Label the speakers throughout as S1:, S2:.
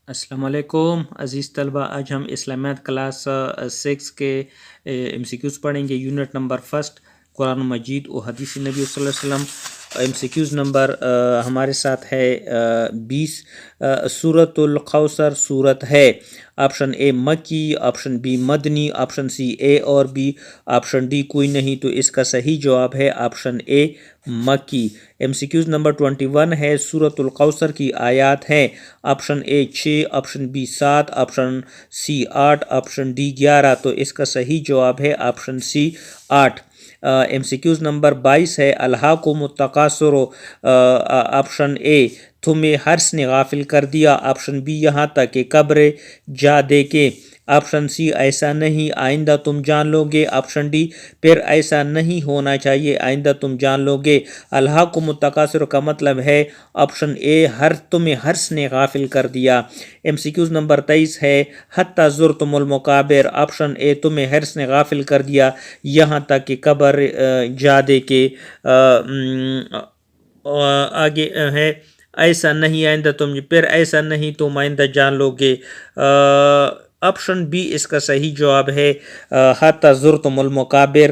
S1: السلام علیکم عزیز طلبہ، آج ہم اسلامیات کلاس 6 کے ایم سی کیوز پڑھیں گے۔ یونٹ نمبر فرسٹ، قرآن مجید و حدیث نبی صلی اللہ علیہ وسلم۔ ایم سی کیوز نمبر ہمارے ساتھ ہے 20۔ سورۃ القوثر سورت ہے آپشن اے مکی، آپشن بی مدنی، آپشن سی اے اور بی، آپشن ڈی کوئی نہیں۔ تو اس کا صحیح جواب ہے آپشن اے مکی۔ ایم سی کیوز نمبر 21 ہے سورۃ القوثر کی آیات ہیں option A 6، option B 7، option C 8، option D 11۔ تو اس کا صحیح جواب ہے option C 8۔ M C Qs number 22 ہے الہاکم التکاثر۔ آپشن اے تمہیں ہرس نے غافل کر دیا، آپشن بی یہاں تک کہ قبر جا دے کے، آپشن سی ایسا نہیں آئندہ تم جان لو گے، آپشن ڈی پھر ایسا نہیں ہونا چاہیے آئندہ تم جان لو گے۔ الہاکم التکاثر کا مطلب ہے آپشن اے تمہیں ہرس نے غافل کر دیا۔ ایم سی کیوز نمبر 23 ہے حتی زرتم المقابر۔ آپشن اے تمہیں ہرس نے غافل کر دیا یہاں تک کہ قبر جا دے کے۔ آگے ہے ایسا نہیں آئندہ تم، پھر ایسا نہیں تم آئندہ جان لو گے۔ آپشن بی اس کا صحیح جواب ہے حتی زرتم المقابر۔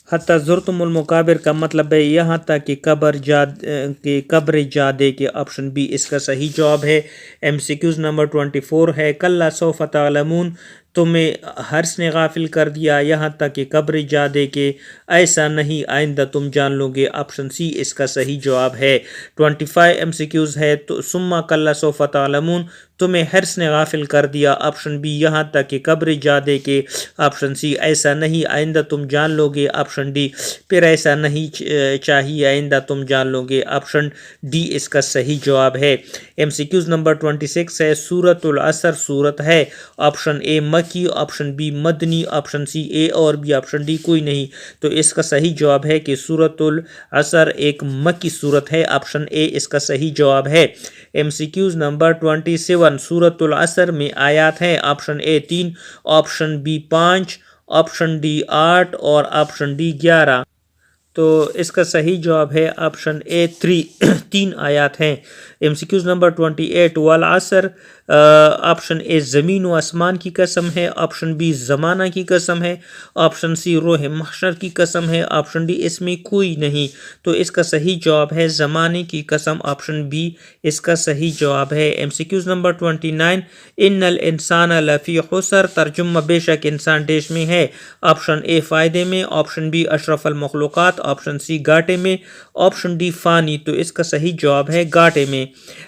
S1: حتی زرتم المقابر کا مطلب ہے یہاں تک کہ قبر جا دے کے، آپشن بی اس کا صحیح جواب ہے۔ ایم سی کیوز نمبر 24 ہے کلا سوف تعلمون۔ تمہیں ہرس نے غافل کر دیا یہاں تک کہ قبر جا دے کے، ایسا نہیں آئندہ تم جان لو گے، آپشن سی اس کا صحیح جواب ہے۔ 25 ایم سی کیوز ہے ثم کلا سوف تعلمون۔ تمہیں ہرس نے غافل کر دیا، آپشن بی یہاں تک کہ قبر جا دے کے، آپشن سی ایسا نہیں آئندہ تم جان لو گے، آپشن ڈی پھر ایسا نہیں چاہیے آئندہ تم جان لو گے، آپشن ڈی اس کا صحیح جواب ہے۔ ایم سی کیوز نمبر 26 ہے سورۃ العصر سورت ہے آپشن اے مکی، آپشن بی مدنی، آپشن سی اے اور بی، آپشن ڈی کوئی نہیں۔ تو اس کا صحیح جواب ہے کہ سورۃ العصر ایک مکی سورت ہے، آپشن اے اس کا صحیح جواب ہے۔ ایم سی کیوز نمبر 27 سورۃ العصر میں آیات ہیں option A 3، option B 5، option D 8 اور آپشن ڈی 11۔ تو اس کا صحیح جواب ہے آپشن اے 3 آیات ہیں۔ ایم سی کیوز نمبر 28 والعصر، آپشن اے زمین و آسمان کی قسم ہے، آپشن بی زمانہ کی قسم ہے، آپشن سی روح محشر کی قسم ہے، آپشن ڈی اس میں کوئی نہیں۔ تو اس کا صحیح جواب ہے زمانے کی قسم، آپشن بی اس کا صحیح جواب ہے۔ ایم سی کیوز نمبر 29 ان الانسان لفی خسر، ترجمہ بے شک انسان ڈیش میں ہے، آپشن اے فائدے میں، آپشن بی اشرف المخلوقات، آپشن سی گھاٹے میں، آپشن ڈی فانی۔ تو اس کا صحیح جواب ہے گھاٹے میں۔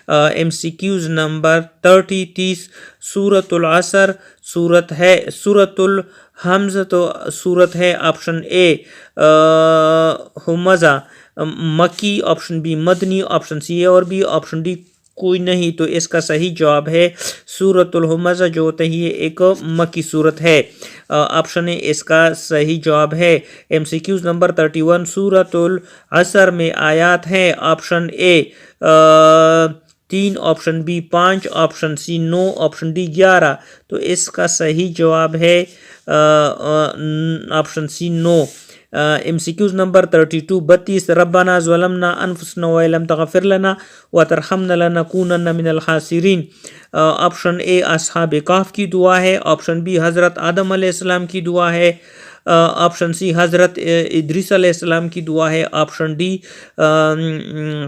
S1: ایم سی کیوز نمبر 30 سورۃ العصر سورت ہے سورۃ الحمزہ تو سورت ہے آپشن اے حمزہ مکی، آپشن بی مدنی، آپشن سی اے اور بی، آپشن ڈی کوئی نہیں۔ تو اس کا صحیح جواب ہے سورۃ الحمزہ جو ہوتا ہے یہ ایک مکی صورت ہے، آپشن اے اس کا صحیح جواب ہے۔ ایم سی کیوز نمبر 31 سورۃ العصر میں آیات ہیں option A 3، option B 5، option C 9، option D 11۔ تو اس کا صحیح جواب ہے option C 9۔ M C Qs نمبر 32 ربنا ظلمنا انفسنا وان لم تغفر لنا وترحمنا لنکونن من الخاسرین۔ آپشن اے اصحاب کہف کی دعا ہے، آپشن بی حضرت آدم علیہ السلام کی دعا ہے، آپشن سی حضرت ادریس علیہ السلام کی دعا ہے، آپشن ڈی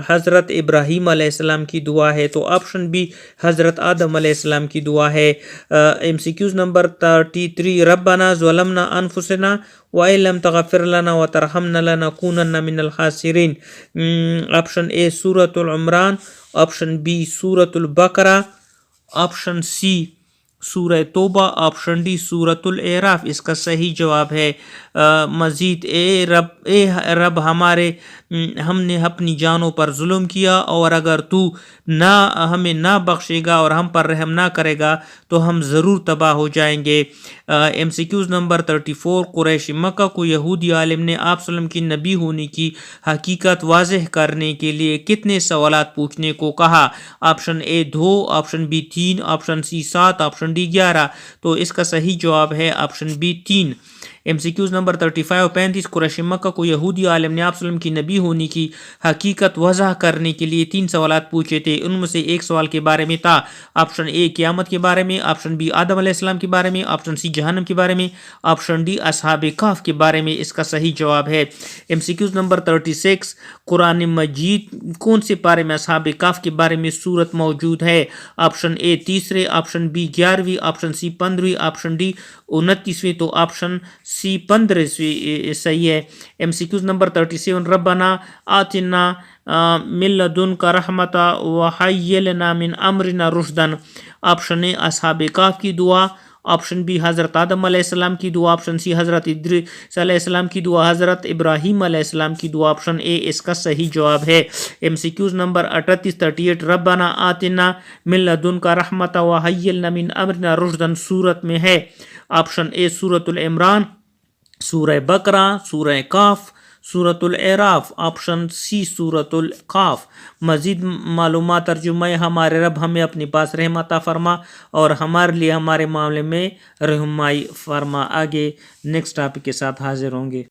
S1: حضرت ابراہیم علیہ السلام کی دعا ہے، تو آپشن بی حضرت آدم علیہ السلام کی دعا ہے۔ ایم سی کیوز نمبر 33 ربنا ظلمنا انفسنا وان لم تغفر لنا وترحمنا لنکونن من الخاسرین۔ آپشن اے سورۃ العمران، آپشن بی سورۃ البقرہ، آپشن سی سورہ توبہ، آپشن ڈی سورۃ الاعراف۔ اس کا صحیح جواب ہے مزید اے رب ہمارے، ہم نے اپنی جانوں پر ظلم کیا، اور اگر تو ہمیں نہ بخشے گا اور ہم پر رحم نہ کرے گا تو ہم ضرور تباہ ہو جائیں گے۔ ایم سی کیوز نمبر 34 قریش مکہ کو یہودی عالم نے آپ صلی اللہ علیہ وسلم کی نبی ہونے کی حقیقت واضح کرنے کے لیے کتنے سوالات پوچھنے کو کہا؟ Option A 2، option B 3، option C 7، option D 11۔ تو اس کا صحیح جواب ہے آپشن بی 3۔ MCQs نمبر 35 اور 35 قریش مکہ کو یہودی عالم نے آپ صلی اللہ علیہ وسلم کی نبی ہونے کی حقیقت وضح کرنے کے لیے 3 سوالات پوچھے تھے. ان میں سے ایک سوال کے بارے میں تھا آپشن اے قیامت کے بارے میں، آپشن بی آدم علیہ السلام کے بارے میں، آپشن سی جہنم کے بارے میں، آپشن ڈی اصحاب کہف کے بارے میں. اس کا صحیح جواب ہے MCQs نمبر 36 قرآن مجید کون سے پارے میں اصحاب کہف کے بارے میں صورت موجود ہے؟ Option A 3، option B 11، option C 15، option D 29. تو آپشن سی 15 صحیح ہے. MCQs نمبر 37 ربنا آتنا من لدنک رحمت وہیئ لنا من امرنا رشدا. آپشن اے اصحاب کہف کی دعا، آپشن بی حضرت آدم علیہ السلام کی دعا، آپشن سی حضرت ادریس علیہ السلام کی دعا، حضرت ابراہیم علیہ السلام کی دعا. آپشن اے اس کا صحیح جواب ہے. MCQs نمبر 38 ربنا آتنا من لدنک رحمت وہیئ لنا من امرنا رشدا سورت میں ہے. آپشن اے سورۃ العمران، سورہ بقرہ، سورہ کہف، سورۃ الاعراف. آپشن سی سورۃ الکہف. مزید معلومات ترجمہ ہمارے رب ہمیں اپنے پاس رحمت عطا فرما اور ہمارے لیے ہمارے معاملے میں رہنمائی فرما. آگے نیکسٹ ٹاپک کے ساتھ حاضر ہوں گے.